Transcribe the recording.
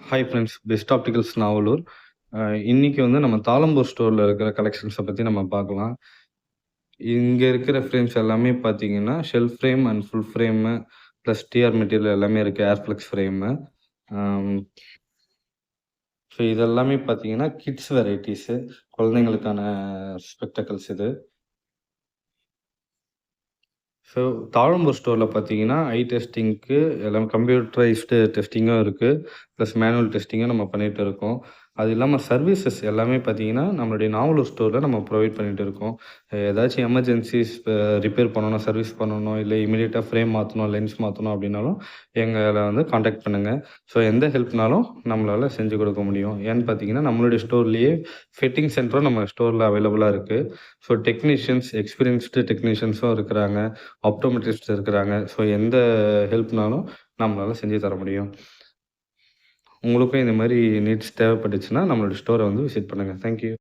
Hi friends, best opticals Navalur. அ இன்னைக்கு வந்து நம்ம தாளம்பூர் ஸ்டோர்ல இருக்கிற கலெக்ஷன்ஸ பத்தி நம்ம பார்க்கலாம். இங்க இருக்கிற ஃப்ரேம்ஸ் எல்லாமே பார்த்தீங்கன்னா, shelf frame and full frame plus TR material எல்லாமே இருக்கு. Airflex frame. அம் ஸோ இதெல்லாமே பார்த்தீங்கன்னா, கிட்ஸ் வெரைட்டீஸு. குழந்தைங்களுக்கான ஸ்பெக்டக்கிள்ஸ் இது. ஸோ தாழம்பூர் ஸ்டோர்ல பார்த்தீங்கன்னா, ஐ டெஸ்டிங்க்கு எல்லாம் கம்ப்யூட்டரைஸ்டு டெஸ்டிங்கும் இருக்கு. ப்ளஸ் மேனுவல் டெஸ்டிங்கும் நம்ம பண்ணிட்டு இருக்கோம். அது இல்லாம சர்வீசஸ் எல்லாமே பார்த்தீங்கன்னா, நம்மளுடைய நாவலூர் ஸ்டோர்ல நம்ம ப்ரொவைட் பண்ணிட்டு இருக்கோம். ஏதாச்சும் எமர்ஜென்சிஸ் ரிப்பேர் பண்ணணும், சர்வீஸ் பண்ணணும், இல்ல இமிடியேட்டா ஃப்ரேம் மாத்தணும், லென்ஸ் மாத்தணும் அப்படின்னாலும் எங்கள வந்து கான்டாக்ட் பண்ணுங்க. ஸோ எந்த ஹெல்ப்னாலும் நம்மளால செஞ்சு கொடுக்க முடியும். ஏன்னு பார்த்தீங்கன்னா, நம்மளுடைய ஸ்டோர்லயே ஃபிட்டிங் சென்டரும் நம்ம ஸ்டோர்ல அவைலபிளா இருக்கு. ஸோ டெக்னீஷியன்ஸ், எக்ஸ்பீரியன்ஸ்டு டெக்னீஷியன்ஸும் இருக்கிறாங்க. ஆப்டோமெட்ரிஸ்ட் இருக்கிறாங்க. ஸோ எந்த ஹெல்ப்னாலும் நம்மளால செஞ்சு தர முடியும். உங்களுக்கும் இந்த மாரி நீட்ஸ் தேவைப்பட்டுச்சுன்னா, நம்மளோட ஸ்டோர வந்து விசிட் பண்ணுங்க. Thank you.